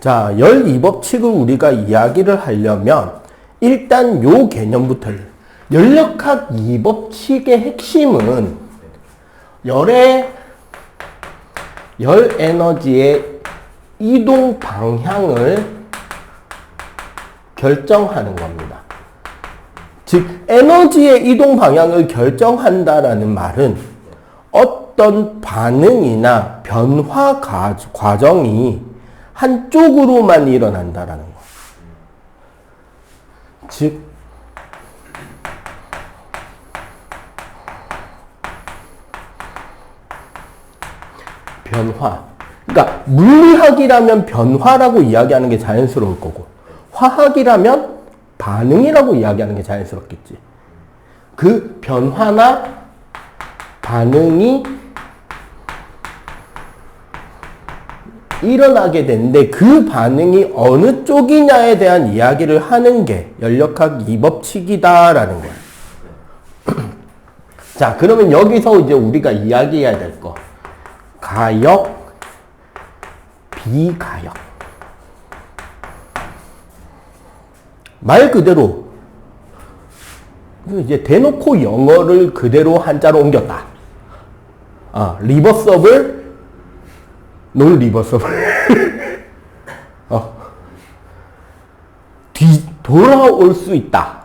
자, 열 이법칙을 우리가 이야기를 하려면 일단 요 개념부터 열역학 이법칙의 핵심은 열 에너지의 이동 방향을 결정하는 겁니다. 즉 에너지의 이동 방향을 결정한다라는 말은 어떤 반응이나 변화 과정이 한쪽으로만 일어난다라는 거. 즉 변화. 그러니까 물리학이라면 변화라고 이야기하는 게 자연스러울 거고 화학이라면 반응이라고 이야기하는 게 자연스럽겠지. 그 변화나 반응이 일어나게 되는데 그 반응이 어느 쪽이냐에 대한 이야기를 하는 게 열역학 이법칙이다라는 거예요. 자, 그러면 여기서 이제 우리가 이야기해야 될 거. 가역, 비가역. 말 그대로 이제 대놓고 영어를 그대로 한자로 옮겼다. 리버서블, 논 리버서블. 돌아올 수 있다.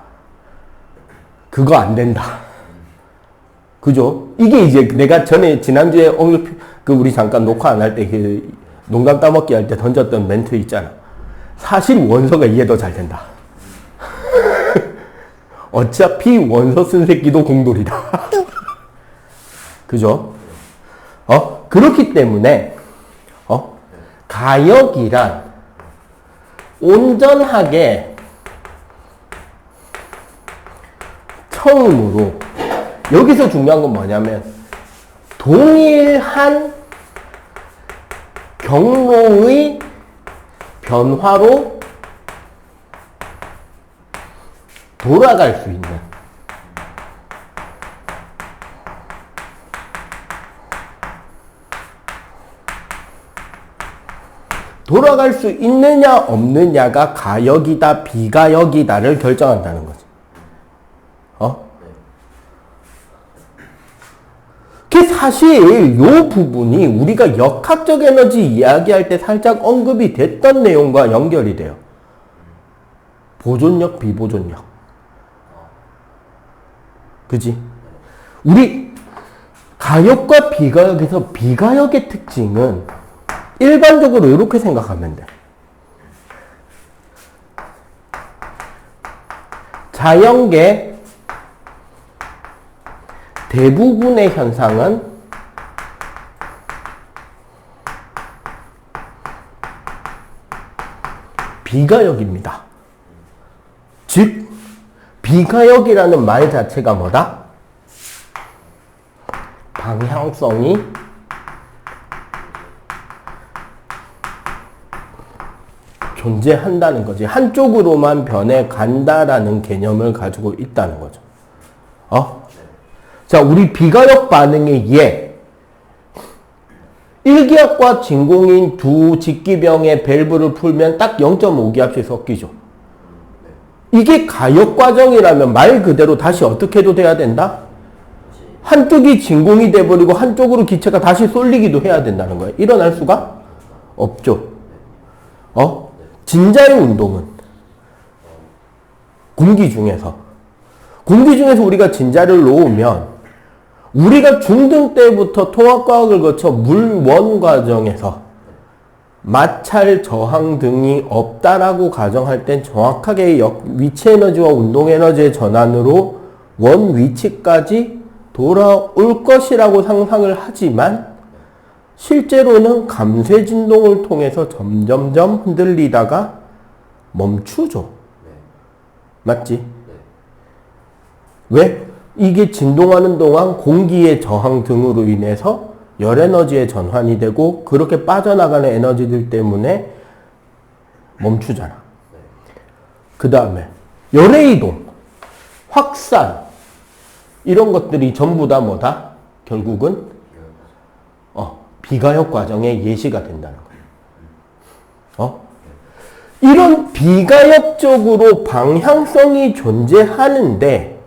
그거 안 된다. 그죠? 이게 이제 내가 지난주에 우리 잠깐 녹화 안 할 때 그 농담 따먹기 할 때 던졌던 멘트 있잖아. 사실 원서가 이해 더 잘 된다. 어차피 원서 쓴 새끼도 공돌이다. 그죠? 그렇기 때문에, 가역이란 온전하게 처음으로, 여기서 중요한 건 뭐냐면, 동일한 경로의 변화로 돌아갈 수 있는 돌아갈 수 있느냐 없느냐가 가역이다 비가역이다를 결정한다는 거지. 그 사실 요 부분이 우리가 역학적 에너지 이야기할 때 살짝 언급이 됐던 내용과 연결이 돼요. 보존력, 비보존력. 그지? 우리 가역과 비가역에서 비가역의 특징은 일반적으로 이렇게 생각하면 돼. 자연계 대부분의 현상은 비가역입니다. 즉 비가역이라는 말 자체가 뭐다? 방향성이 존재한다는 거지. 한쪽으로만 변해 간다라는 개념을 가지고 있다는 거죠. 자, 우리 비가역 반응의 예. 일기압과 진공인 두 직기병의 밸브를 풀면 딱 0.5기압씩 섞이죠. 이게 가역 과정이라면 말 그대로 다시 어떻게 해도 돼야 된다? 한쪽이 진공이 돼버리고 한쪽으로 기체가 다시 쏠리기도 해야 된다는 거예요. 일어날 수가 없죠. 진자의 운동은 공기 중에서 우리가 진자를 놓으면 우리가 중등 때부터 통합과학을 거쳐 물원 과정에서 마찰, 저항 등이 없다라고 가정할 땐 정확하게 위치 에너지와 운동 에너지의 전환으로 원 위치까지 돌아올 것이라고 상상을 하지만 실제로는 감쇄 진동을 통해서 점점점 흔들리다가 멈추죠. 맞지? 왜? 이게 진동하는 동안 공기의 저항 등으로 인해서 열 에너지의 전환이 되고 그렇게 빠져나가는 에너지들 때문에 멈추잖아. 그 다음에 열의 이동, 확산 이런 것들이 전부 다 뭐다? 결국은 비가역 과정의 예시가 된다는 거예요. 이런 비가역적으로 방향성이 존재하는데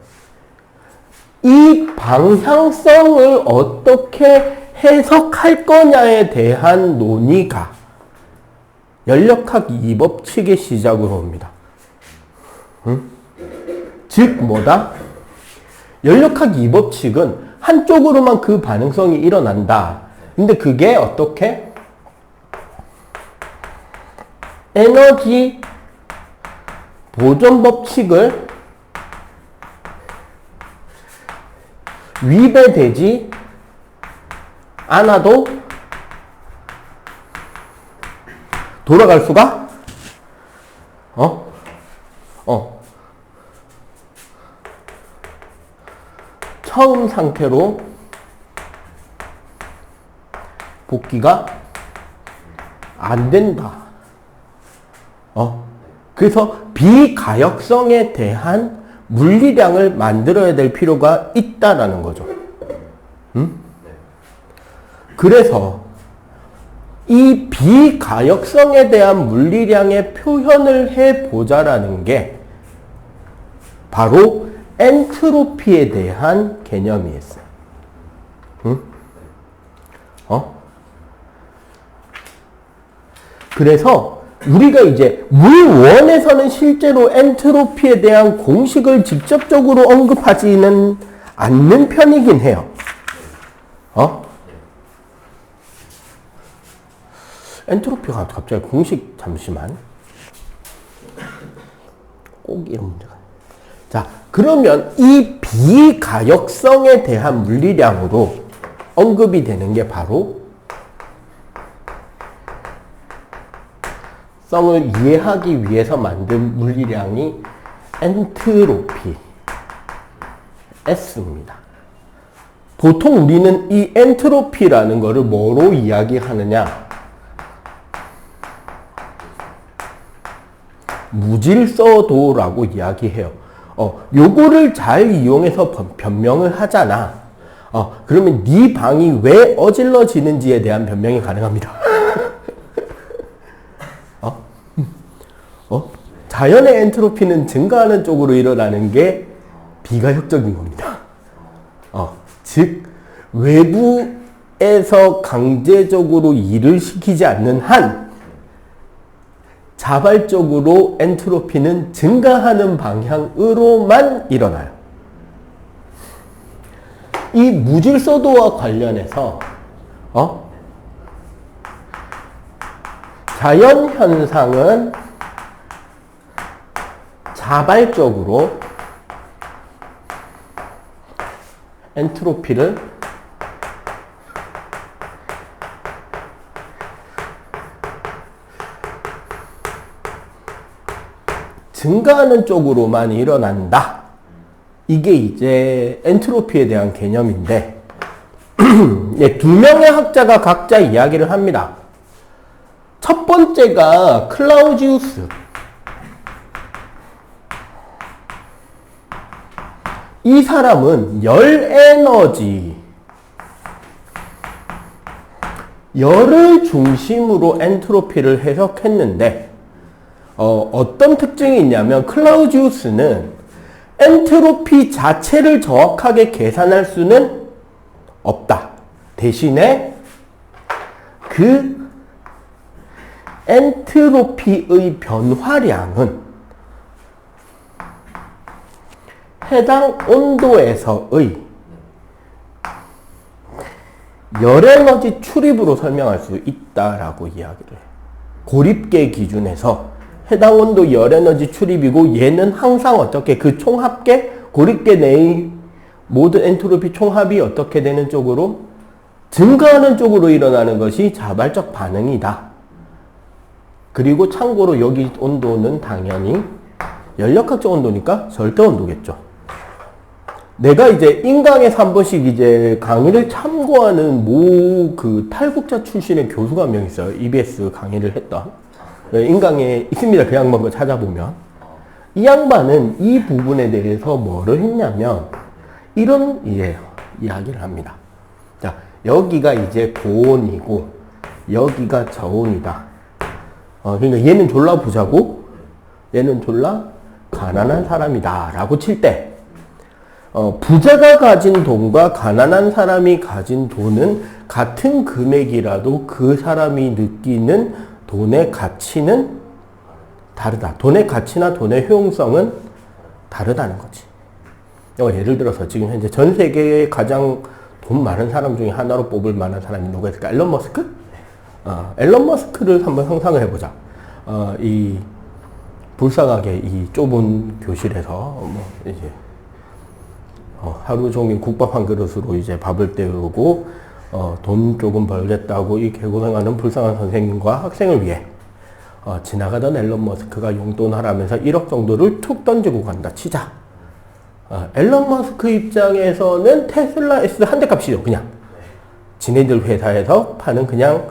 이 방향성을 어떻게 해석할 거냐에 대한 논의가 연력학 2법칙의 시작으로 옵니다. 즉 뭐다? 연력학 2법칙은 한쪽으로만 그 반응성이 일어난다. 근데 그게 어떻게? 에너지 보존 법칙을 위배되지 않아도 돌아갈 수가 처음 상태로 복귀가 안 된다. 그래서 비가역성에 대한 물리량을 만들어야 될 필요가 있다라는 거죠. 그래서 이 비가역성에 대한 물리량의 표현을 해보자라는 게 바로 엔트로피에 대한 개념이었어요. 그래서 우리가 이제 물원에서는 실제로 엔트로피에 대한 공식을 직접적으로 언급하지는 않는 편이긴 해요. 엔트로피가 갑자기 공식, 잠시만. 꼭 이런 문제가. 자, 그러면 이 비가역성에 대한 물리량으로 언급이 되는 게 바로 성을 이해하기 위해서 만든 물리량이 엔트로피 S입니다. 보통 우리는 이 엔트로피라는 거를 뭐로 이야기하느냐? 무질서도라고 이야기해요. 요거를 잘 이용해서 변명을 하잖아. 그러면 네 방이 왜 어질러지는지에 대한 변명이 가능합니다. 자연의 엔트로피는 증가하는 쪽으로 일어나는 게 비가역적인 겁니다. 즉 외부에서 강제적으로 일을 시키지 않는 한 자발적으로 엔트로피는 증가하는 방향으로만 일어나요. 이 무질서도와 관련해서 자연현상은 자발적으로 엔트로피를 증가하는 쪽으로만 일어난다. 이게 이제 엔트로피에 대한 개념인데 두 명의 학자가 각자 이야기를 합니다. 첫 번째가 클라우지우스. 이 사람은 열 에너지, 열을 중심으로 엔트로피를 해석했는데 어떤 특징이 있냐면 클라우지우스는 엔트로피 자체를 정확하게 계산할 수는 없다. 대신에 그 엔트로피의 변화량은 해당 온도에서의 열에너지 출입으로 설명할 수 있다라고 이야기를 해요. 고립계 기준에서 해당 온도 열에너지 출입이고 얘는 항상 어떻게 그 총합계 고립계 내의 모든 엔트로피 총합이 어떻게 되는 쪽으로 증가하는 쪽으로 일어나는 것이 자발적 반응이다. 그리고 참고로 여기 온도는 당연히 연력학적 온도니까 절대 온도겠죠. 내가 이제 인강에서 한 번씩 이제 강의를 참고하는 그 탈북자 출신의 교수가 한 명 있어요. EBS 강의를 했던. 인강에 있습니다. 그 양반 거 찾아보면. 이 양반은 이 부분에 대해서 뭐를 했냐면 이런 이야기를 합니다. 자, 여기가 이제 고온이고 여기가 저온이다. 그러니까 얘는 졸라 부자고 얘는 졸라 가난한 사람이다 라고 칠 때 부자가 가진 돈과 가난한 사람이 가진 돈은 같은 금액이라도 그 사람이 느끼는 돈의 가치는 다르다. 돈의 가치나 돈의 효용성은 다르다는 거지. 예를 들어서 지금 현재 전 세계에 가장 돈 많은 사람 중에 하나로 뽑을 만한 사람이 누가 있을까? 앨런 머스크? 앨런 머스크를 한번 상상을 해보자. 이 불쌍하게 이 좁은 교실에서 뭐 이제 하루 종일 국밥 한 그릇으로 이제 밥을 때우고 돈 조금 벌겠다고 이 개고생하는 불쌍한 선생님과 학생을 위해 지나가던 앨런 머스크가 용돈하라면서 1억 정도를 툭 던지고 간다 치자. 앨런 머스크 입장에서는 테슬라 S 한 대 값이죠. 그냥 지네들 회사에서 파는 그냥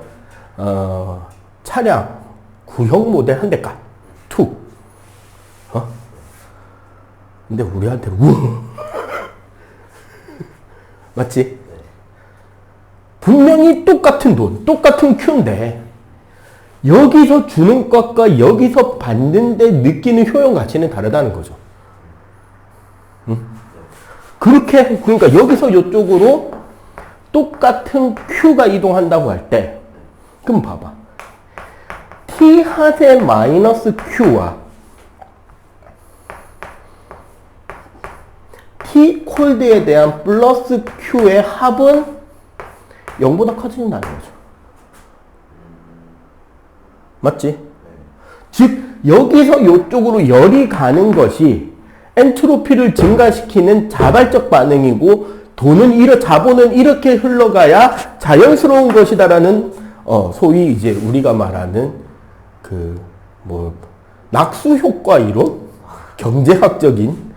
차량 구형 모델 한 대 값. 툭. 근데 우리한테는 맞지? 분명히 똑같은 돈, 똑같은 큐인데 여기서 주는 것과 여기서 받는데 느끼는 효용 가치는 다르다는 거죠. 그렇게 그러니까 여기서 이쪽으로 똑같은 Q가 이동한다고 할 때 그럼 봐봐. T 핫의 마이너스 Q와 T 콜드에 대한 플러스 Q의 합은 0보다 커진다는 거죠. 맞지? 즉 여기서 이쪽으로 열이 가는 것이 엔트로피를 증가시키는 자발적 반응이고 자본은 이렇게 흘러가야 자연스러운 것이다라는 소위 이제 우리가 말하는 낙수 효과 이론? 경제학적인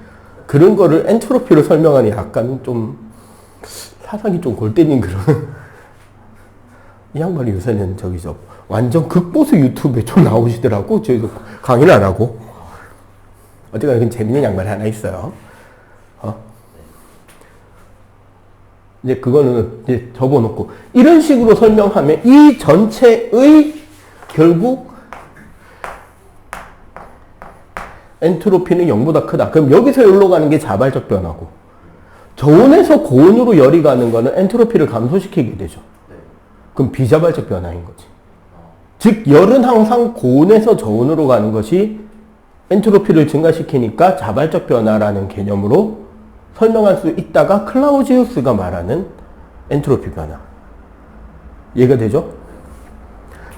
그런 거를 엔트로피로 설명하니 약간 좀 사상이 좀 골 때린 그런 이 양반이 요새는 완전 극보수 유튜브에 좀 나오시더라고. 저희도 강의를 안 하고. 어쨌거나 그건 재밌는 양반이 하나 있어요. 이제 그거는 이제 접어놓고 이런 식으로 설명하면 이 전체의 결국 엔트로피는 0보다 크다. 그럼 여기서 여기로 가는 게 자발적 변화고 저온에서 고온으로 열이 가는 거는 엔트로피를 감소시키게 되죠. 그럼 비자발적 변화인 거지. 즉 열은 항상 고온에서 저온으로 가는 것이 엔트로피를 증가시키니까 자발적 변화라는 개념으로 설명할 수 있다가 클라우지우스가 말하는 엔트로피 변화. 이해가 되죠?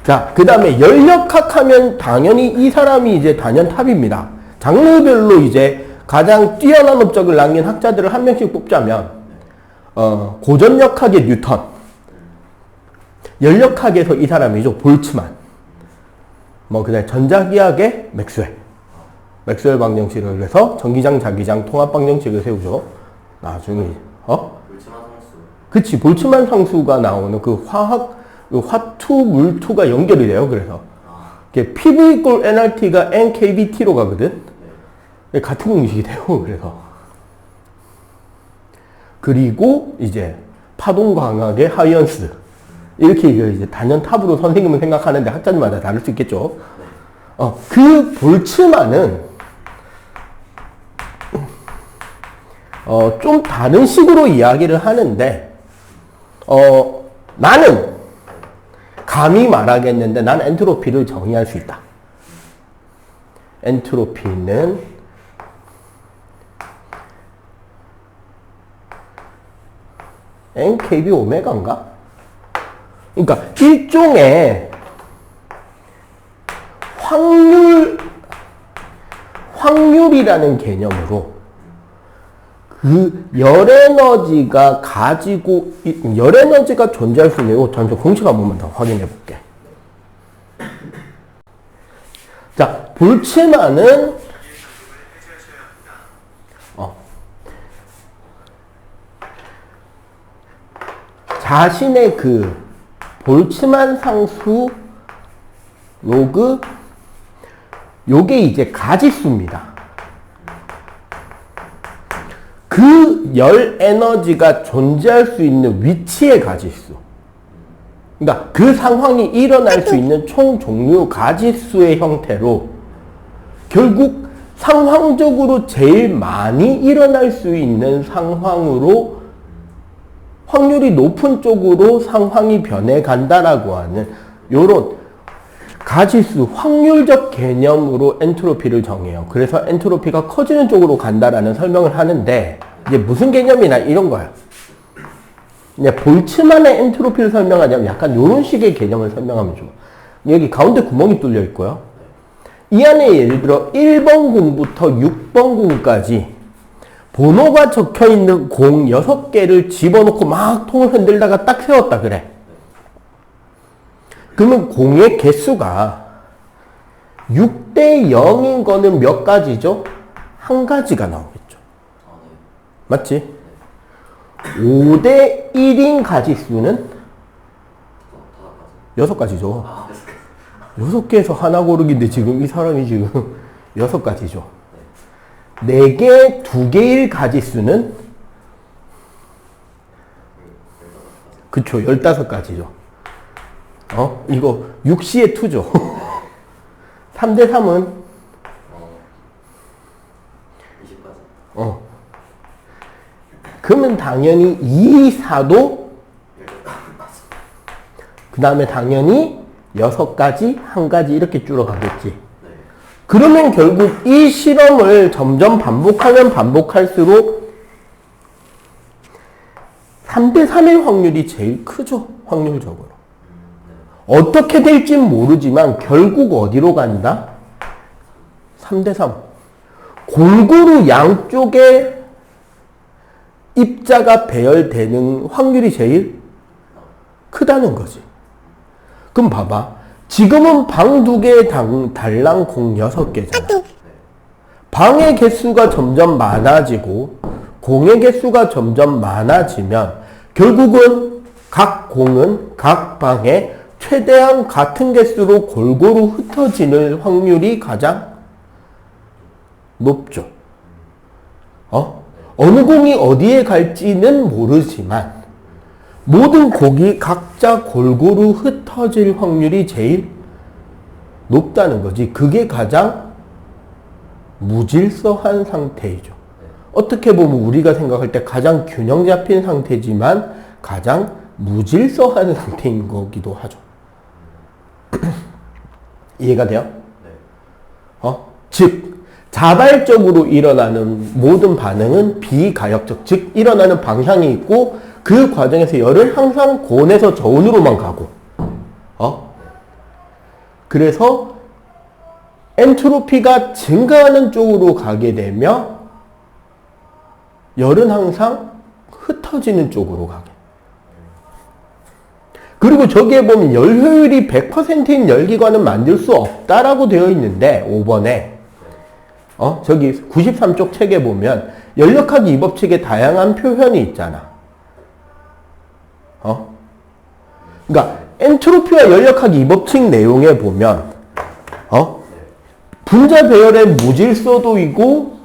자, 그 다음에 연력학 하면 당연히 이 사람이 이제 단연탑입니다. 장르별로 이제 가장 뛰어난 업적을 남긴 학자들을 한 명씩 뽑자면 고전력학의 뉴턴, 연력학에서 이 사람이죠. 볼츠만. 그다음에 전자기학의 맥스웰 방정식을 해서 전기장, 자기장, 통합 방정식을 세우죠. 나중에 볼츠만 상수. 그치, 볼츠만 상수가 나오는 그 화투, 물투가 연결이 돼요. 그래서 PV = nRT가 NKBT로 가거든. 같은 공식이 돼요. 그래서 그리고 이제 파동광학의 하이언스 이렇게 이제 단연탑으로 선생님은 생각하는데 학자들마다 다를 수 있겠죠. 그 볼츠만은 좀 다른 식으로 이야기를 하는데 나는 감히 말하겠는데 난 엔트로피를 정의할 수 있다. 엔트로피는 NKB 오메가인가? 그러니까 일종의 확률이라는 개념으로 그 열에너지가 열에너지가 존재할 수 있는 잠시 공식 한 번만 더 확인해 볼게. 자, 볼츠만은 자신의 그 볼츠만 상수 로그 요게 이제 가지수입니다. 그 열 에너지가 존재할 수 있는 위치의 가지수. 그러니까 그 상황이 일어날 수 있는 총 종류 가지수의 형태로 결국 상황적으로 제일 많이 일어날 수 있는 상황으로 확률이 높은 쪽으로 상황이 변해간다라고 하는 요런 가지수, 확률적 개념으로 엔트로피를 정해요. 그래서 엔트로피가 커지는 쪽으로 간다라는 설명을 하는데 이제 무슨 개념이나 이런 거야. 이제 볼츠만의 엔트로피를 설명하자면 약간 이런 식의 개념을 설명하면 좋아. 여기 가운데 구멍이 뚫려 있고요. 이 안에 예를 들어 1번 공부터 6번 공까지 번호가 적혀 있는 공 6개를 집어넣고 막 통을 흔들다가 딱 세웠다 그래. 그러면 공의 개수가 6대 0인 거는 몇 가지죠? 한 가지가 나오겠죠. 맞지? 5대 1인 가지수는 6가지죠. 6개에서 하나 고르기인데 지금 이 사람이 지금 6가지죠. 4개, 2개일 가지수는 그쵸, 15가지죠. 이거 6시에 2죠. 3대 3은 20가지. 그러면 당연히 2, 4도 그 다음에 당연히 6가지, 1가지 이렇게 줄어가겠지. 그러면 결국 이 실험을 점점 반복하면 반복할수록 3대 3의 확률이 제일 크죠. 확률적으로. 어떻게 될진 모르지만 결국 어디로 간다? 3대 3. 골고루 양쪽에 입자가 배열되는 확률이 제일 크다는 거지. 그럼 봐봐. 지금은 방 2개에 달랑 공 6개잖아. 방의 개수가 점점 많아지고 공의 개수가 점점 많아지면 결국은 각 공은 각 방에 최대한 같은 개수로 골고루 흩어지는 확률이 가장 높죠. 어느 공이 어디에 갈지는 모르지만 모든 공이 각자 골고루 흩어질 확률이 제일 높다는 거지. 그게 가장 무질서한 상태이죠. 어떻게 보면 우리가 생각할 때 가장 균형 잡힌 상태지만 가장 무질서한 상태인 거기도 하죠. 이해가 돼요? 즉 자발적으로 일어나는 모든 반응은 비가역적, 즉 일어나는 방향이 있고 그 과정에서 열은 항상 고온에서 저온으로만 가고 그래서 엔트로피가 증가하는 쪽으로 가게 되면 열은 항상 흩어지는 쪽으로 가게. 그리고 저기에 보면 열 효율이 100%인 열기관은 만들 수 없다라고 되어 있는데 5번에 저기 93쪽 책에 보면 열역학 이법칙의 다양한 표현이 있잖아. 그러니까 엔트로피와 열역학 이법칙 내용에 보면 분자 배열의 무질서도이고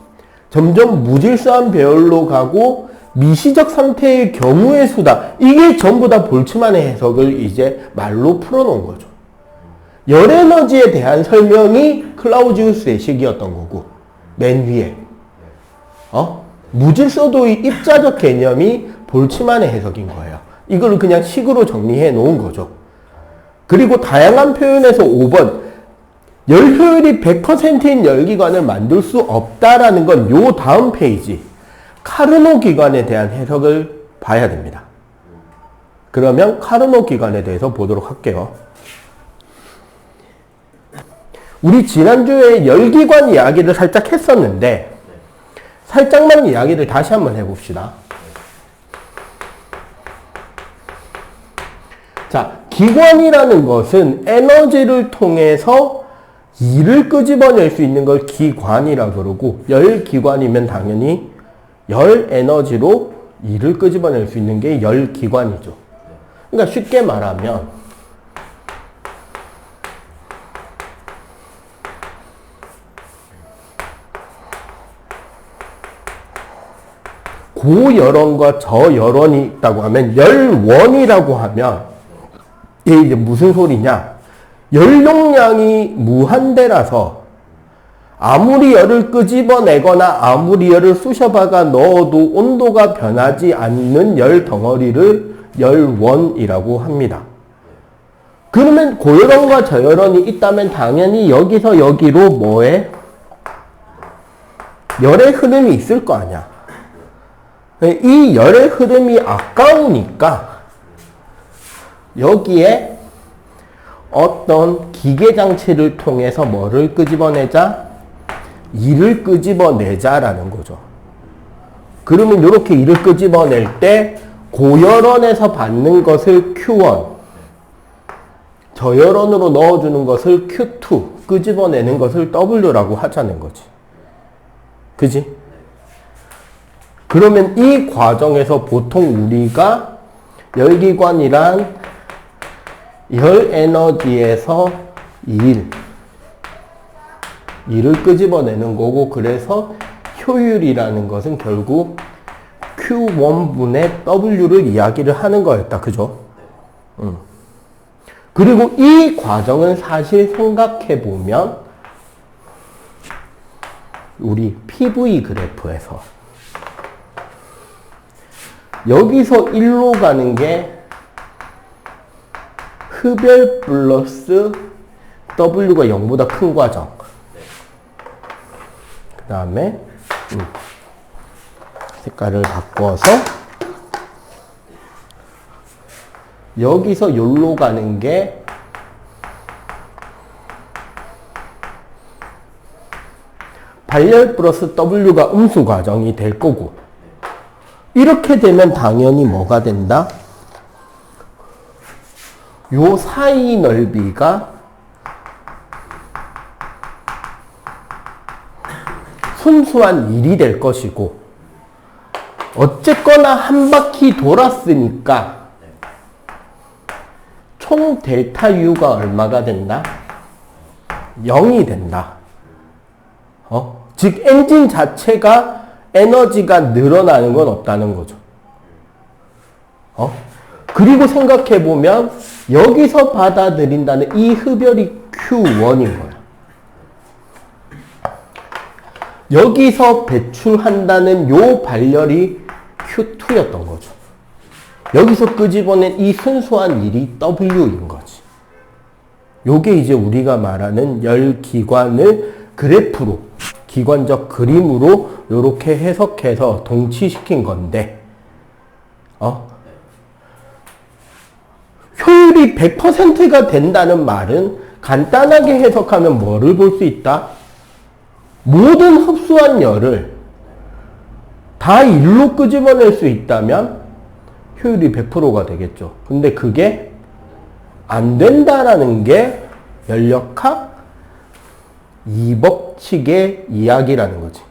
점점 무질서한 배열로 가고 미시적 상태의 경우의 수다. 이게 전부 다 볼츠만의 해석을 이제 말로 풀어놓은 거죠. 열 에너지에 대한 설명이 클라우지우스의 식이었던 거고 맨 위에 무질서도의 입자적 개념이 볼츠만의 해석인 거예요. 이걸 그냥 식으로 정리해 놓은 거죠. 그리고 다양한 표현에서 5번 열 효율이 100%인 열기관을 만들 수 없다라는 건 요 다음 페이지 카르노 기관에 대한 해석을 봐야 됩니다. 그러면 카르노 기관에 대해서 보도록 할게요. 우리 지난주에 열기관 이야기를 살짝 했었는데 살짝만 이야기를 다시 한번 해봅시다. 자, 기관이라는 것은 에너지를 통해서 일을 끄집어낼 수 있는 걸 기관이라 그러고 열기관이면 당연히 열 에너지로 일을 끄집어낼 수 있는 게 열기관이죠. 그러니까 쉽게 말하면 고열원과 저열원이 있다고 하면 열원이라고 하면 이게 이제 무슨 소리냐? 열 용량이 무한대라서 아무리 열을 끄집어내거나 아무리 열을 쑤셔박아 넣어도 온도가 변하지 않는 열 덩어리를 열원이라고 합니다. 그러면 고열원과 저열원이 있다면 당연히 여기서 여기로 뭐에? 열의 흐름이 있을 거 아니야. 이 열의 흐름이 아까우니까 여기에 어떤 기계 장치를 통해서 뭐를 끄집어내자? 이를 끄집어내자라는 거죠. 그러면 이렇게 이를 끄집어낼 때 고열원에서 받는 것을 Q1, 저열원으로 넣어주는 것을 Q2, 끄집어내는 것을 W라고 하자는 거지. 그지? 그러면 이 과정에서 보통 우리가 열기관이란 열 에너지에서 일을 끄집어내는 거고, 그래서 효율이라는 것은 결국 Q1분의 W를 이야기를 하는 거였다. 그죠? 그리고 이 과정은 사실 생각해보면 우리 PV 그래프에서 여기서 1로 가는 게 흡열 플러스 W가 0보다 큰 과정. 그 다음에 색깔을 바꿔서 여기서 여기로 가는 게 발열 플러스 W가 음수 과정이 될 거고, 이렇게 되면 당연히 뭐가 된다? 요 사이 넓이가 순수한 1이 될 것이고, 어쨌거나 한 바퀴 돌았으니까 총 델타 U가 얼마가 된다? 0이 된다. 즉 엔진 자체가 에너지가 늘어나는 건 없다는 거죠. 그리고 생각해보면 여기서 받아들인다는 이 흡열이 Q1인 거야. 여기서 배출한다는 요 발열이 Q2였던 거죠. 여기서 끄집어낸 이 순수한 일이 W인 거지. 요게 이제 우리가 말하는 열기관을 그래프로, 기관적 그림으로 요렇게 해석해서 동치시킨 건데, 효율이 100%가 된다는 말은 간단하게 해석하면 뭐를 볼 수 있다? 모든 흡수한 열을 다 일로 끄집어낼 수 있다면 효율이 100%가 되겠죠. 근데 그게 안 된다라는 게 열역학 2법칙의 이야기라는 거지.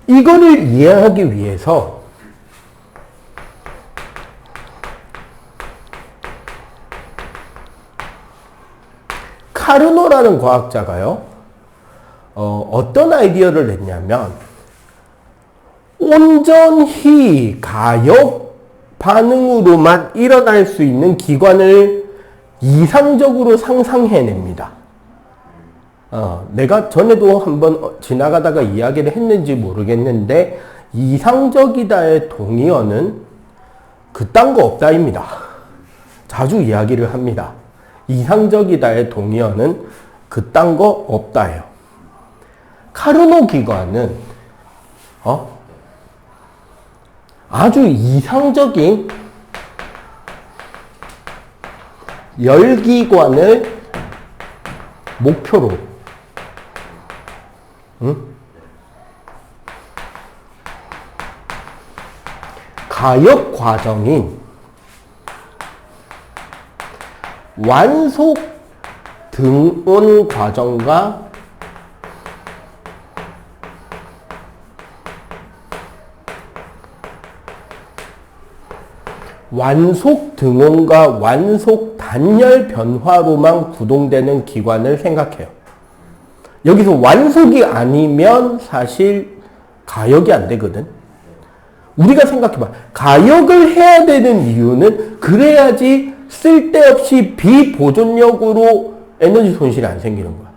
이거를 이해하기 위해서 카르노라는 과학자가요, 어떤 아이디어를 냈냐면, 온전히 가역 반응으로만 일어날 수 있는 기관을 이상적으로 상상해냅니다. 내가 전에도 한번 지나가다가 이야기를 했는지 모르겠는데, 이상적이다의 동의어는 그딴 거 없다입니다. 자주 이야기를 합니다. 이상적이다의 동의어는 그딴 거 없다예요. 카르노 기관은 아주 이상적인 열기관을 목표로 가역 과정인 완속 등온 과정과 완속 등온과 완속 단열 변화로만 구동되는 기관을 생각해요. 여기서 완속이 아니면 사실 가역이 안 되거든. 우리가 생각해봐. 가역을 해야 되는 이유는 그래야지 쓸데없이 비보존력으로 에너지 손실이 안 생기는 거야.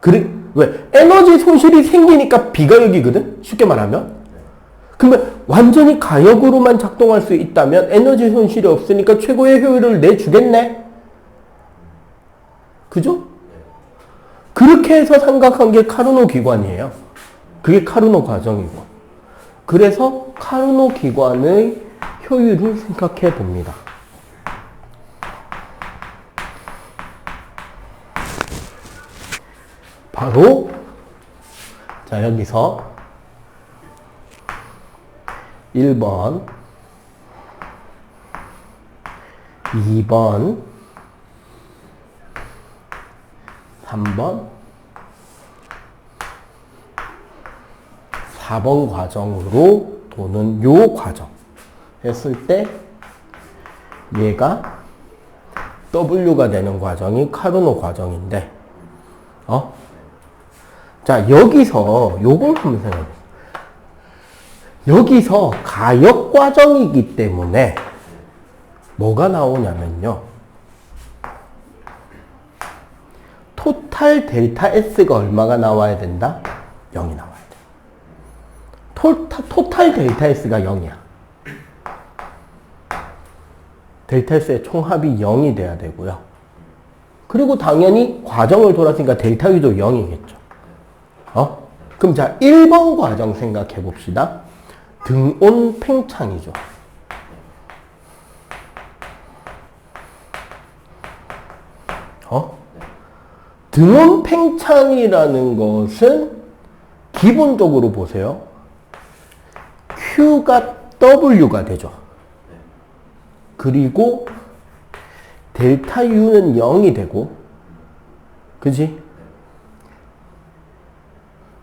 그래, 왜? 에너지 손실이 생기니까 비가역이거든? 쉽게 말하면. 그러면 완전히 가역으로만 작동할 수 있다면 에너지 손실이 없으니까 최고의 효율을 내주겠네? 그죠? 그렇게 해서 생각한 게 카르노 기관이에요. 그게 카르노 과정이고. 그래서 카르노 기관의 효율을 생각해 봅니다. 바로 자 여기서 1번 2번 3번 4번 과정으로 도는 요 과정 했을 때 얘가 W가 되는 과정이 카르노 과정인데 자 여기서 요걸 한번 생각해 보세요. 여기서 가역 과정이기 때문에 뭐가 나오냐면요. 토탈 델타 S가 얼마가 나와야 된다? 0이 나와야 돼. 토탈 델타 S가 0이야. 델타 S의 총합이 0이 돼야 되고요. 그리고 당연히 과정을 돌았으니까 델타 U도 0이겠죠. 그럼 자 1번 과정 생각해 봅시다. 등온 팽창이죠. 등온 팽창이라는 것은 기본적으로 보세요. Q가 W가 되죠. 그리고 델타 U는 0이 되고, 그지?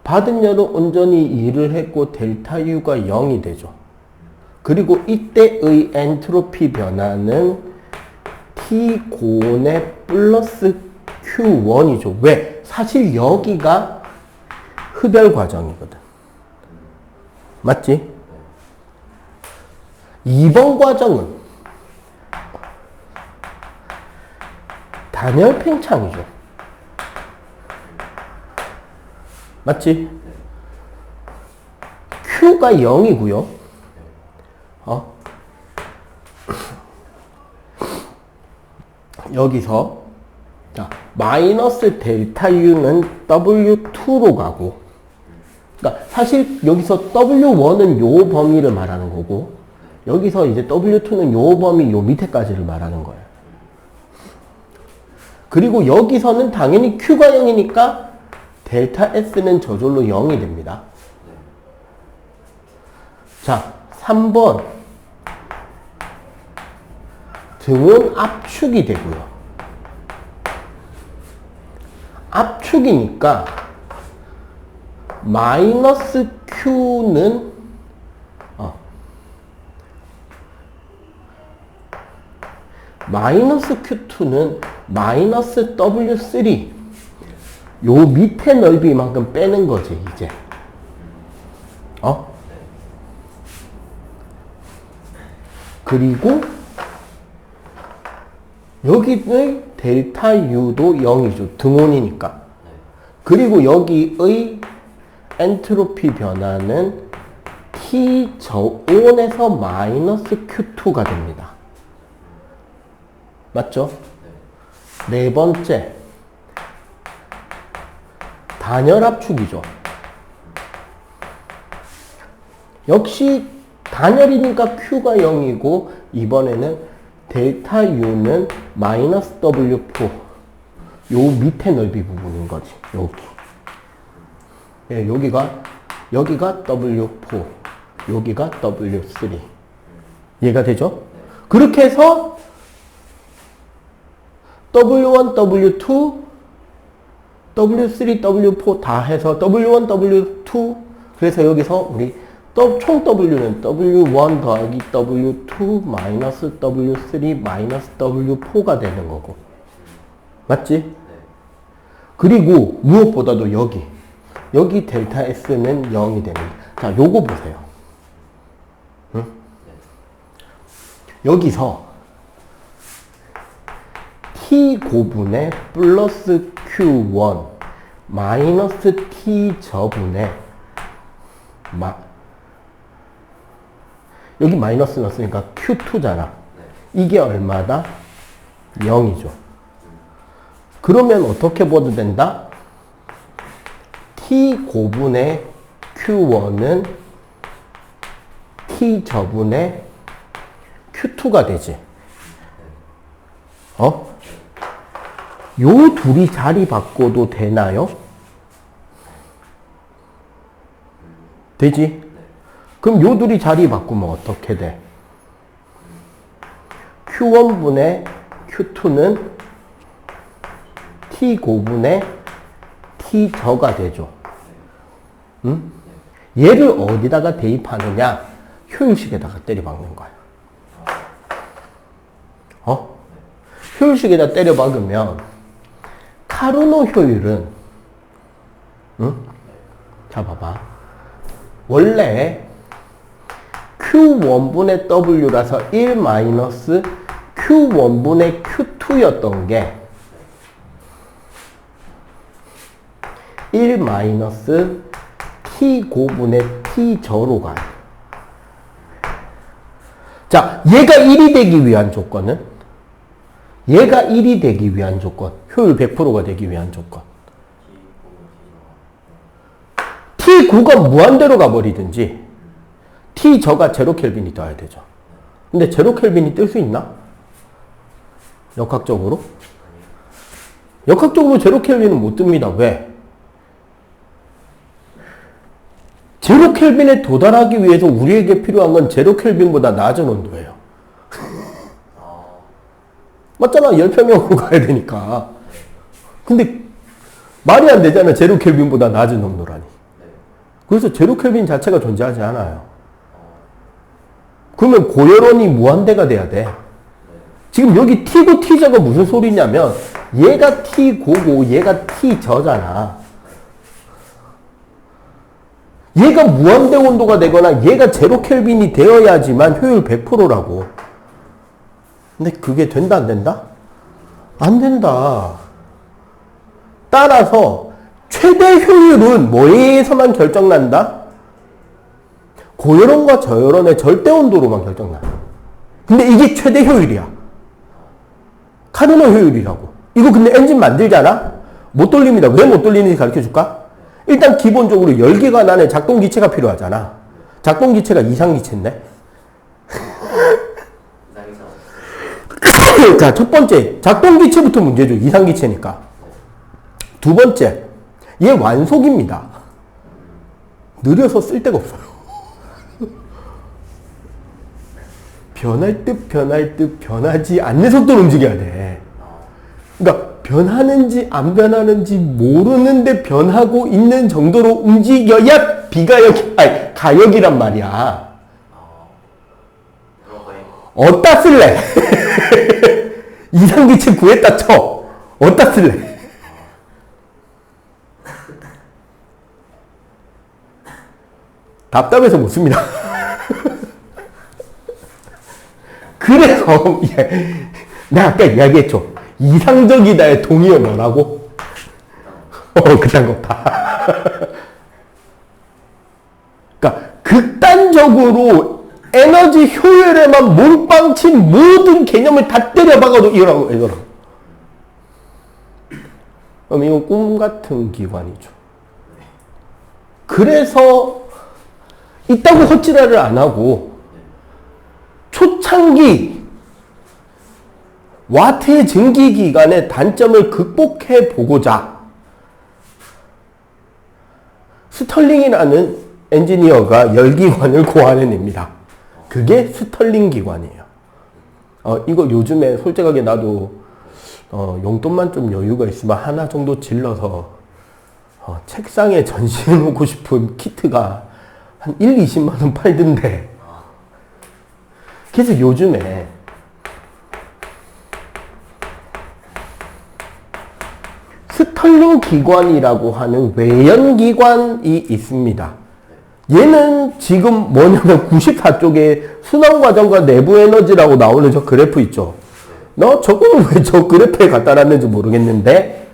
받은 열은 온전히 2를 했고 델타 U가 0이 되죠. 그리고 이때의 엔트로피 변화는 T 고온의 플러스 Q1이죠. 왜? 사실 여기가 흡열 과정이거든. 맞지? 2번 과정은 단열 팽창이죠. 맞지? Q가 0이고요. 여기서 자, 마이너스 델타 U는 W2로 가고, 그러니까 사실 여기서 W1은 요 범위를 말하는 거고, 여기서 이제 W2는 요 범위 요 밑에까지를 말하는 거예요. 그리고 여기서는 당연히 Q가 0이니까 델타 S는 저절로 0이 됩니다. 자, 3번 등은 압축이 되고요. 압축이니까 마이너스 Q는 마이너스 Q2는 마이너스 W3 요 밑에 넓이만큼 빼는 거지 이제. 그리고 여기의 델타 U도 0이죠. 등온이니까. 그리고 여기의 엔트로피 변화는 T 저온에서 마이너스 Q2가 됩니다. 맞죠? 네 번째. 단열 압축이죠. 역시 단열이니까 Q가 0이고 이번에는 델타 U는 마이너스 W4 요 밑에 넓이 부분인 거지. 여기. 예, 여기가 W4 여기가 W3 이해가 되죠? 그렇게 해서 W1, W2 W3, W4 다 해서 W1, W2 그래서 여기서 우리 총 W는 W1 더하기 W2 마이너스 W3 마이너스 W4가 되는 거고. 맞지? 그리고 무엇보다도 여기 델타 S는 0이 됩니다. 자, 요거 보세요. 응? 여기서 T 고분의 플러스 Q1 마이너스 T 저분의 여기 마이너스 넣었으니까 Q2잖아. 이게 얼마다? 0이죠. 그러면 어떻게 보도 된다? T 고분의 Q1은 T 저분의 Q2가 되지. 요 둘이 자리 바꿔도 되나요? 되지? 그럼 요 둘이 자리 바꾸면 어떻게 돼? Q1분의 Q2는 T 고분의 T 저가 되죠. 응? 얘를 어디다가 대입하느냐? 효율식에다가 때려박는 거야. 효율식에다 때려박으면 카르노 효율은 자 봐봐. 원래 Q1분의 W라서 1 마이너스 Q1분의 Q2였던 게 1 마이너스 T 고분의 T 저로 가요. 자, 얘가 1이 되기 위한 조건은? 얘가 1이 되기 위한 조건. 효율 100%가 되기 위한 조건. T9가 무한대로 가버리든지 T저가 0켈빈이 떠야 되죠. 근데 0켈빈이 뜰 수 있나? 역학적으로? 역학적으로 0켈빈은 못 뜹니다. 왜? 0켈빈에 도달하기 위해서 우리에게 필요한 건 0켈빈보다 낮은 온도예요. 맞잖아. 10평형으로 가야 되니까. 근데 말이 안 되잖아. 0켈빈보다 낮은 온도라니. 그래서 0켈빈 자체가 존재하지 않아요. 그러면 고열원이 무한대가 돼야 돼. 지금 여기 T고 T저가 무슨 소리냐면 얘가 T고고 얘가 T저잖아. 얘가 무한대 온도가 되거나 얘가 0켈빈이 되어야지만 효율 100%라고. 근데 그게 된다 안 된다? 안 된다. 따라서 최대 효율은 뭐에 의해서만 결정난다? 고열원과 저열원의 절대 온도로만 결정나. 근데 이게 최대 효율이야. 카르노 효율이라고. 이거 근데 엔진 만들잖아? 못 돌립니다. 왜 못 돌리는지 가르쳐 줄까? 일단 기본적으로 열기가 나는 작동기체가 필요하잖아. 작동기체가 이상기체인데? 자, 첫 번째, 작동기체부터 문제죠. 이상기체니까. 두 번째, 얘 완속입니다. 느려서 쓸데가 없어요. 변할 듯 변할 듯 변하지 않는 속도로 움직여야 돼. 그러니까 변하는지 안 변하는지 모르는데 변하고 있는 정도로 움직여야 가역이란 말이야. 어디다 쓸래? 이상기체 구했다 쳐. 어디다 쓸래? 답답해서 못 씁니다. 그래서 내가 아까 이야기했죠. 이상적이다의 동의어 뭐라고? 그딴 거 봐. 그러니까 극단적으로 에너지 효율에만 몰빵친 모든 개념을 다 때려박아도 이거라고. 그럼 이건 꿈 같은 기관이죠. 그래서 있다고 헛지랄을 안 하고 초창기 와트의 증기기관의 단점을 극복해 보고자 스털링이라는 엔지니어가 열기관을 고안해냅니다. 그게 스털링 기관이에요. 이거 요즘에 솔직하게 나도 용돈만 좀 여유가 있으면 하나 정도 질러서 책상에 전시해 놓고 싶은 키트가 한 1, 20만 원 팔던데. 그래서 요즘에 스털링 기관이라고 하는 외연기관이 있습니다. 얘는 지금 뭐냐면 94쪽에 순환과정과 내부 에너지라고 나오는 저 그래프 있죠. 너 저거는 왜 저 그래프에 갖다 놨는지 모르겠는데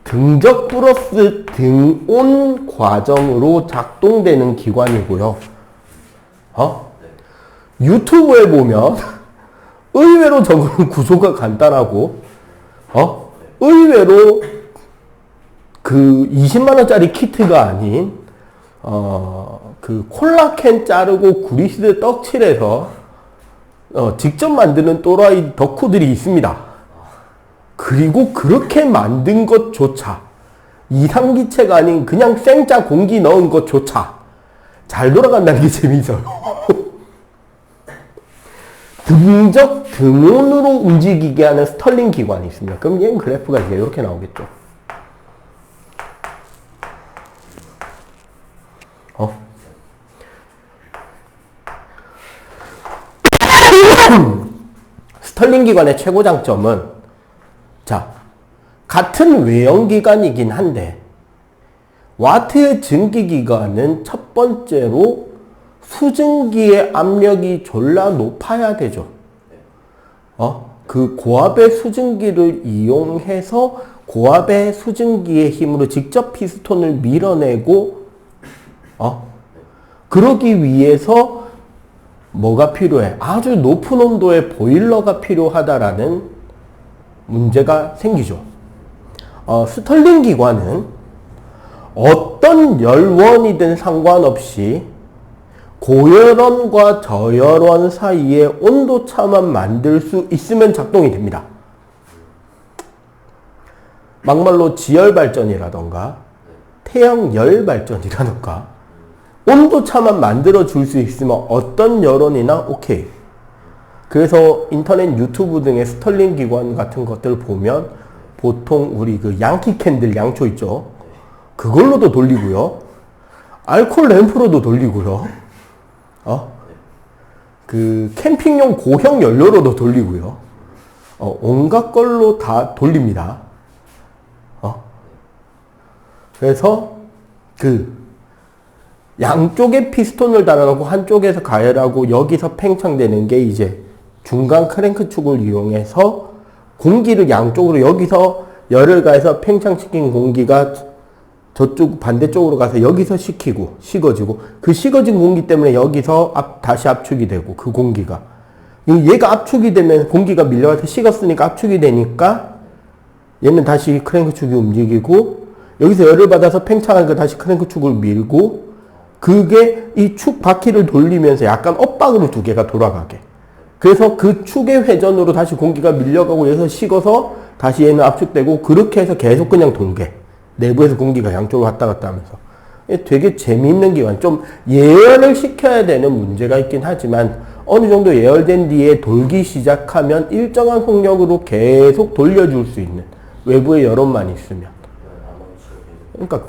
등적 플러스 등온 과정으로 작동되는 기관이고요. 유튜브에 보면 의외로 저거는 구조가 간단하고 의외로 그 20만원짜리 키트가 아닌 그 콜라캔 자르고 구리시드 떡칠해서 직접 만드는 또라이 덕후들이 있습니다. 그리고 그렇게 만든 것조차 이상기체가 아닌 그냥 생짜 공기 넣은 것조차 잘 돌아간다는 게 재미있어요. 등적 등온으로 움직이게 하는 스털링 기관이 있습니다. 그럼 얘는 그래프가 이제 이렇게 나오겠죠. 스털링 기관의 최고 장점은 자, 같은 외형 기관이긴 한데 와트의 증기 기관은 첫 번째로 수증기의 압력이 졸라 높아야 되죠. 그 고압의 수증기를 이용해서 고압의 수증기의 힘으로 직접 피스톤을 밀어내고 그러기 위해서 뭐가 필요해? 아주 높은 온도의 보일러가 필요하다라는 문제가 생기죠. 스털링 기관은 어떤 열원이든 상관없이 고열원과 저열원 사이에 온도차만 만들 수 있으면 작동이 됩니다. 막말로 지열발전이라던가 태양열발전이라던가 온도차만 만들어 줄 수 있으면 어떤 열원이나 오케이. 그래서 인터넷 유튜브 등의 스털링 기관 같은 것들 보면 보통 우리 그 양키 캔들 양초 있죠. 그걸로도 돌리고요. 알콜 램프로도 돌리고요. 그 캠핑용 고형 연료로도 돌리고요. 온갖 걸로 다 돌립니다. 그래서 그 양쪽에 피스톤을 달아놓고 한쪽에서 가열하고 여기서 팽창되는 게 이제 중간 크랭크 축을 이용해서 공기를 양쪽으로 여기서 열을 가해서 팽창시킨 공기가 저쪽 반대쪽으로 가서 여기서 식히고 식어지고 그 식어진 공기 때문에 여기서 다시 압축이 되고 그 공기가 얘가 압축이 되면 공기가 밀려가서 식었으니까 압축이 되니까 얘는 다시 크랭크 축이 움직이고 여기서 열을 받아서 팽창하니까 다시 크랭크 축을 밀고 그게 이 축 바퀴를 돌리면서 약간 엇박으로 두 개가 돌아가게. 그래서 그 축의 회전으로 다시 공기가 밀려가고 여기서 식어서 다시 얘는 압축되고 그렇게 해서 계속 그냥 돌게. 내부에서 공기가 양쪽으로 왔다 갔다 하면서. 되게 재미있는 기관. 좀 예열을 시켜야 되는 문제가 있긴 하지만 어느 정도 예열된 뒤에 돌기 시작하면 일정한 속력으로 계속 돌려줄 수 있는 외부의 열원만 있으면. 그러니까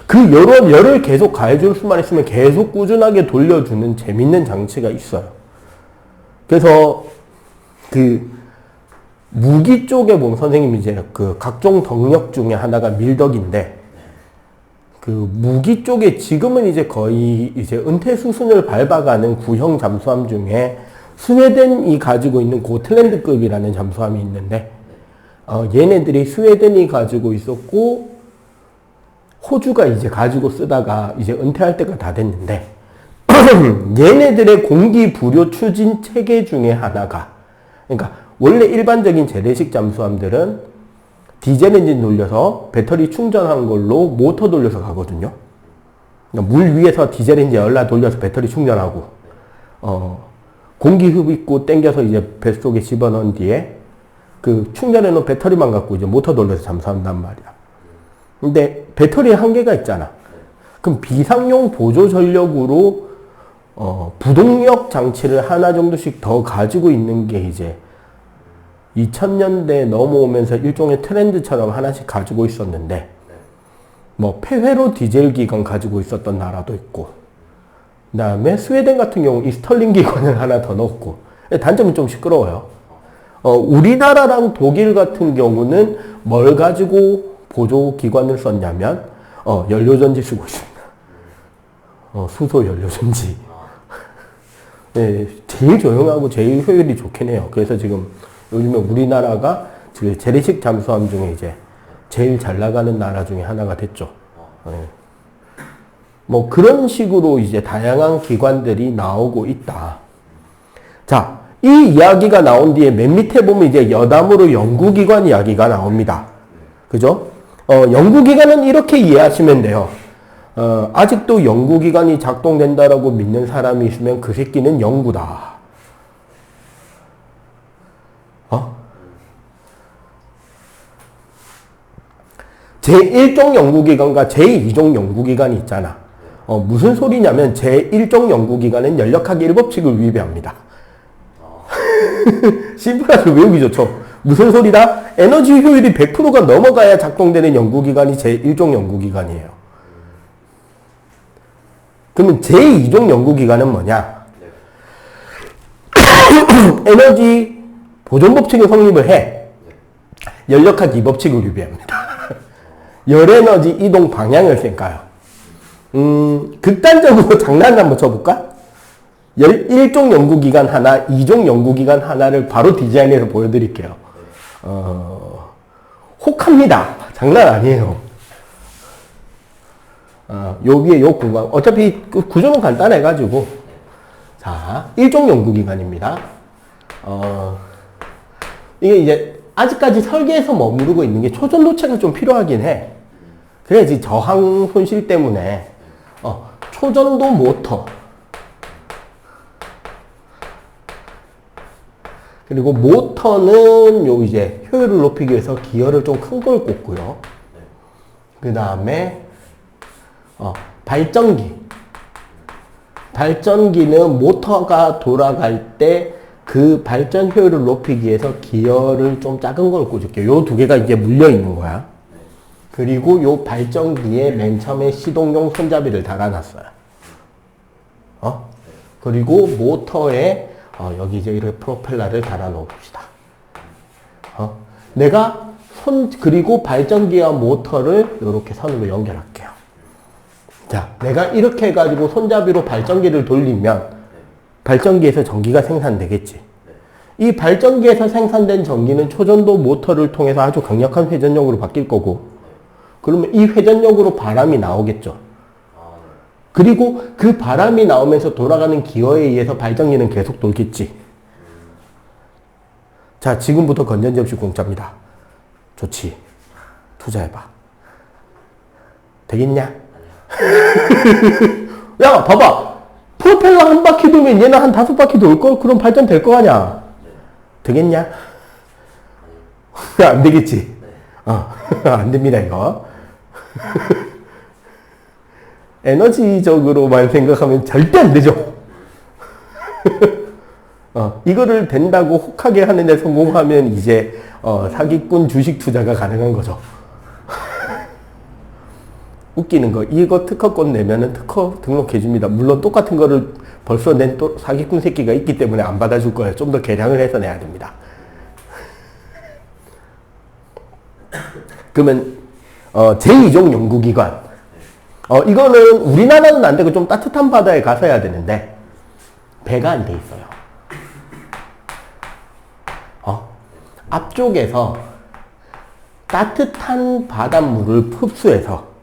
그 열을 계속 가해줄 수만 있으면 계속 꾸준하게 돌려주는 재밌는 장치가 있어요. 그래서 그 무기 쪽에 보면 선생님이 이제 그 각종 덕력 중에 하나가 밀덕인데 그 무기 쪽에 지금은 이제 거의 이제 은퇴 수순을 밟아가는 구형 잠수함 중에 스웨덴이 가지고 있는 고틀랜드급이라는 잠수함이 있는데 얘네들이 스웨덴이 가지고 있었고 호주가 이제 가지고 쓰다가 이제 은퇴할 때가 다 됐는데 얘네들의 공기 부료 추진 체계 중에 하나가 그러니까 원래 일반적인 재래식 잠수함들은 디젤 엔진 돌려서 배터리 충전한 걸로 모터 돌려서 가거든요. 그러니까 물 위에서 디젤 엔진 열라 돌려서 배터리 충전하고 공기 흡입구 땡겨서 이제 뱃속에 집어넣은 뒤에 그 충전해 놓은 배터리만 갖고 이제 모터 돌려서 잠수한단 말이야. 근데 배터리에 한계가 있잖아. 그럼 비상용 보조 전력으로 부동력 장치를 하나 정도씩 더 가지고 있는 게 이제 2000년대 넘어오면서 일종의 트렌드처럼 하나씩 가지고 있었는데 뭐 폐회로 디젤 기관 가지고 있었던 나라도 있고 그 다음에 스웨덴 같은 경우 이 스털링 기관을 하나 더 넣었고 단점은 좀 시끄러워요. 우리나라랑 독일 같은 경우는 뭘 가지고 보조 기관을 썼냐면 연료전지 쓰고 있습니다. 수소 연료전지. 네, 제일 조용하고 제일 효율이 좋긴 해요. 그래서 지금 요즘에 우리나라가 그 재래식 잠수함 중에 이제 제일 잘 나가는 나라 중에 하나가 됐죠. 네. 뭐 그런 식으로 이제 다양한 기관들이 나오고 있다. 자, 이 이야기가 나온 뒤에 맨 밑에 보면 이제 여담으로 연구기관 이야기가 나옵니다. 그죠? 연구기관은 이렇게 이해하시면 돼요. 아직도 연구기관이 작동된다라고 믿는 사람이 있으면 그 새끼는 연구다. 제1종 연구기관과 제2종 연구기관이 있잖아. 무슨 소리냐면 제1종 연구기관은 연력학의 1법칙을 위배합니다. 심플하게 외우기 좋죠. 무슨 소리다? 에너지 효율이 100%가 넘어가야 작동되는 연구기관이 제1종 연구기관이에요. 그러면 제2종 연구기관은 뭐냐? 에너지 보존법칙을 성립을 해. 연력학 2법칙을 위배합니다. 열에너지 이동 방향을 쌩까요. 극단적으로 장난을 한번 쳐볼까? 1종 연구기관 하나, 2종 연구기관 하나를 바로 디자인해서 보여드릴게요. 혹합니다. 장난 아니에요. 요 위에 요 공간. 어차피 구조는 간단해가지고. 자, 1종 연구기관입니다. 이게 이제 아직까지 설계에서 머무르고 있는 게 초전도체가 좀 필요하긴 해. 그래야지 저항 손실 때문에 초전도 모터 그리고 모터는 요 이제 효율을 높이기 위해서 기어를 좀 큰 걸 꽂고요. 그 다음에 발전기는 모터가 돌아갈 때 그 발전 효율을 높이기 위해서 기어를 좀 작은 걸 꽂을게요. 요 두 개가 이제 물려 있는 거야. 그리고 요 발전기에 맨 처음에 시동용 손잡이를 달아놨어요. 그리고 모터에 여기 이제 이렇게 프로펠러를 달아 놓읍시다. 내가 그리고 발전기와 모터를 이렇게 선으로 연결할게요. 자, 내가 이렇게 해가지고 손잡이로 발전기를 돌리면 발전기에서 전기가 생산되겠지. 이 발전기에서 생산된 전기는 초전도 모터를 통해서 아주 강력한 회전력으로 바뀔 거고, 그러면 이 회전력으로 바람이 나오겠죠. 그리고 그 바람이 나오면서 돌아가는 기어에 의해서 발전기는 계속 돌겠지. 자, 지금부터 건전지 없이 공짜입니다. 좋지. 투자해봐. 되겠냐? 야, 봐봐. 프로펠러 한 바퀴 돌면 얘는 한 5바퀴 돌걸? 그럼 발전 될 거 아니야? 되겠냐? 안 되겠지? 안 됩니다, 이거. 에너지적으로만 생각하면 절대 안 되죠. 이거를 된다고 혹하게 하는데 성공하면 이제 사기꾼 주식 투자가 가능한 거죠. 웃기는 거, 이거 특허권 내면은 특허 등록해줍니다. 물론 똑같은 거를 벌써 낸 또 사기꾼 새끼가 있기 때문에 안 받아줄 거예요. 좀 더 개량을 해서 내야 됩니다. 그러면 제2종 연구기관, 이거는 우리나라는 안 되고 좀 따뜻한 바다에 가서 해야 되는데 배가 안 돼 있어요. 앞쪽에서 따뜻한 바닷물을 흡수해서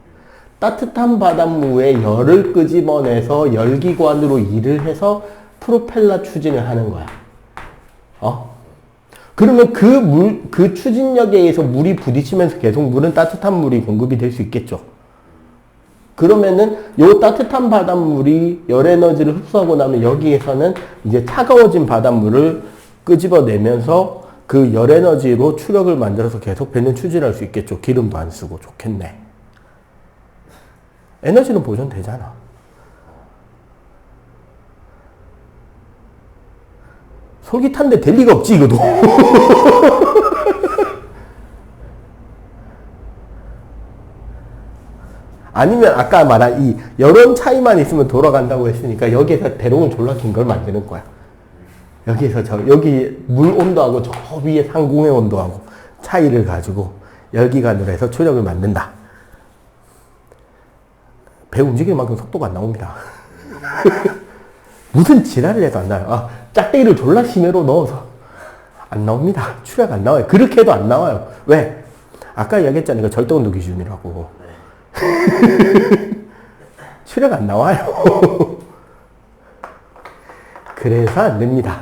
따뜻한 바닷물에 열을 끄집어내서 열기관으로 일을 해서 프로펠러 추진을 하는 거야. 그러면 그 추진력에 의해서 물이 부딪히면서 계속 물은 따뜻한 물이 공급이 될 수 있겠죠. 그러면은 요 따뜻한 바닷물이 열 에너지를 흡수하고 나면 여기에서는 이제 차가워진 바닷물을 끄집어내면서 그 열 에너지로 추력을 만들어서 계속 배는 추진할 수 있겠죠. 기름도 안 쓰고. 좋겠네. 에너지는 보존되잖아. 솔깃한데 될 리가 없지, 이거도. 아니면 아까 말한 이 여론 차이만 있으면 돌아간다고 했으니까 여기에서 대롱을 졸라 긴 걸 만드는 거야. 여기에서 여기 물 온도하고 저 위에 상공의 온도하고 차이를 가지고 열기관으로 해서 추력을 만든다. 배 움직이는 만큼 속도가 안 나옵니다. 무슨 지랄을 해도 안 나요. 짝대기를 졸라 심해로 넣어서 안 나옵니다. 출력 안 나와요. 그렇게 해도 안 나와요. 왜? 아까 이야기했잖아요. 이거 절대온도 기준이라고. 출력 안 나와요. 그래서 안 됩니다.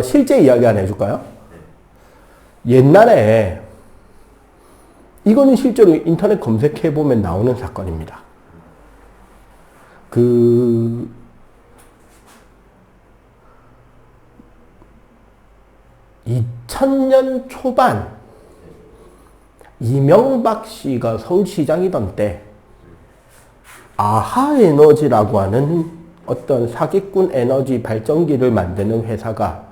실제 이야기 하나 해줄까요? 옛날에 이거는 실제로 인터넷 검색해보면 나오는 사건입니다. 2000년 초반 이명박 씨가 서울시장이던 때 아하에너지라고 하는 어떤 사기꾼 에너지 발전기를 만드는 회사가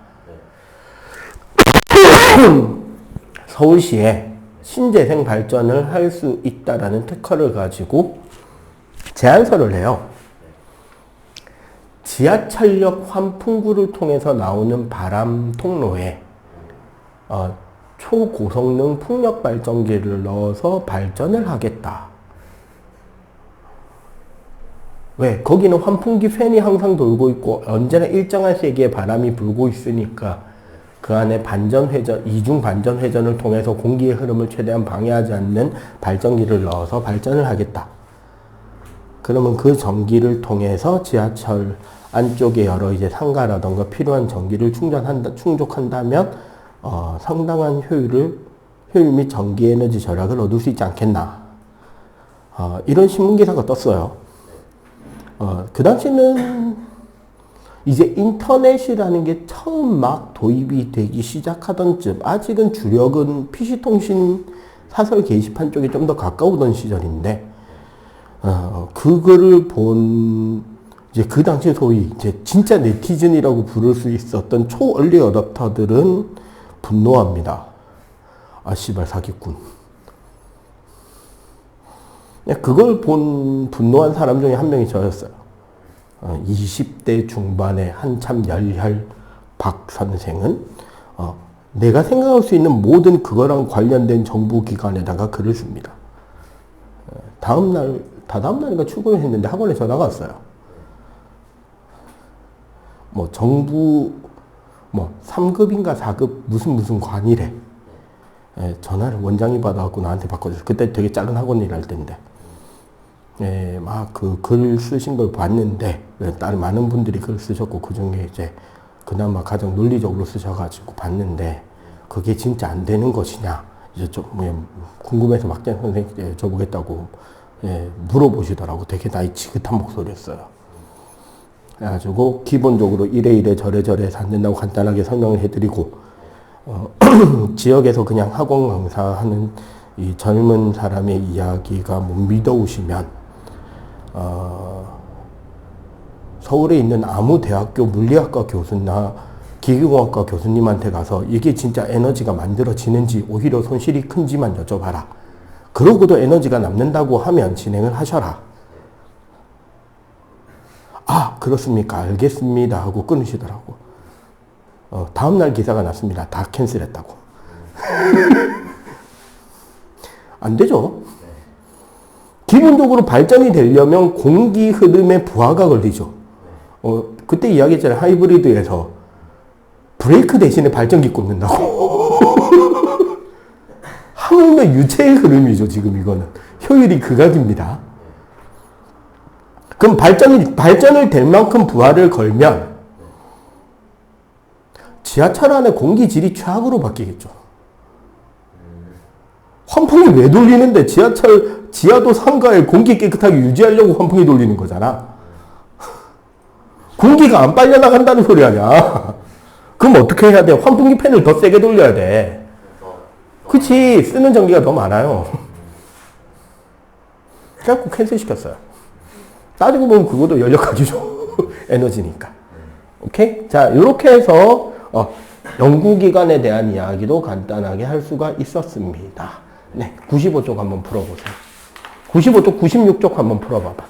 서울시에 신재생 발전을 할 수 있다라는 특허를 가지고 제안서를 해요. 지하철역 환풍구를 통해서 나오는 바람 통로에 초고성능 풍력 발전기를 넣어서 발전을 하겠다. 왜? 거기는 환풍기 팬이 항상 돌고 있고 언제나 일정한 세기의 바람이 불고 있으니까 그 안에 반전회전, 이중 반전회전을 통해서 공기의 흐름을 최대한 방해하지 않는 발전기를 넣어서 발전을 하겠다. 그러면 그 전기를 통해서 지하철 안쪽에 여러 이제 상가라던가 필요한 전기를 충족한다면 상당한 효율 및 전기 에너지 절약을 얻을 수 있지 않겠나. 이런 신문기사가 떴어요. 그 당시는 이제 인터넷이라는 게 처음 막 도입이 되기 시작하던 쯤, 아직은 주력은 PC통신 사설 게시판 쪽에 좀 더 가까우던 시절인데, 그거를 본, 이제 그 당시 소위, 이제 진짜 네티즌이라고 부를 수 있었던 초얼리 어댑터들은 분노합니다. 아, 씨발, 사기꾼. 그걸 본 분노한 사람 중에 한 명이 저였어요. 20대 중반에 한참 열혈 박 선생은 내가 생각할 수 있는 모든 그거랑 관련된 정부 기관에다가 글을 씁니다. 다다음날인가 출근을 했는데 학원에 전화가 왔어요. 뭐 정부 3급인가 4급 무슨 관이래. 전화를 원장이 받아갖고 나한테 바꿔줬어. 그때 되게 작은 학원 일할 때인데. 막 그 글 쓰신 걸 봤는데, 다른 많은 분들이 글 쓰셨고, 그 중에 이제 그나마 가장 논리적으로 쓰셔가지고 봤는데, 그게 진짜 안 되는 것이냐, 이제 좀, 궁금해서 막장 선생님께 여쭤보겠다고, 물어보시더라고. 되게 나이 지긋한 목소리였어요. 그래가지고, 기본적으로 이래 저래 샀는다고 간단하게 설명을 해드리고, 지역에서 그냥 학원 강사하는 이 젊은 사람의 이야기가 못 믿어오시면, 서울에 있는 아무 대학교 물리학과 교수나 기계공학과 교수님한테 가서 이게 진짜 에너지가 만들어지는지 오히려 손실이 큰지만 여쭤봐라. 그러고도 에너지가 남는다고 하면 진행을 하셔라. 아, 그렇습니까? 알겠습니다. 하고 끊으시더라고. 다음날 기사가 났습니다. 다 캔슬했다고. 안 되죠? 기본적으로 발전이 되려면 공기 흐름에 부하가 걸리죠. 그때 이야기했잖아요. 하이브리드에서 브레이크 대신에 발전기 꽂는다고. 하물며 유체의 흐름이죠. 지금 이거는. 효율이 극악입니다. 그럼 발전을 될 만큼 부하를 걸면 지하철 안에 공기 질이 최악으로 바뀌겠죠. 환풍이 왜 돌리는데 지하도 상가에 공기 깨끗하게 유지하려고 환풍이 돌리는 거잖아. 공기가 안 빨려나간다는 소리 아니야. 그럼 어떻게 해야 돼? 환풍기 팬을 더 세게 돌려야 돼. 그치, 쓰는 전기가 더 많아요. 그래갖고 캔슬 시켰어요. 따지고 보면 그것도 연력가지죠. 에너지니까. 오케이? 자, 이렇게 해서 연구기관에 대한 이야기도 간단하게 할 수가 있었습니다. 네, 95쪽 한번 풀어보세요. 95쪽, 96쪽 한번 풀어봐봐.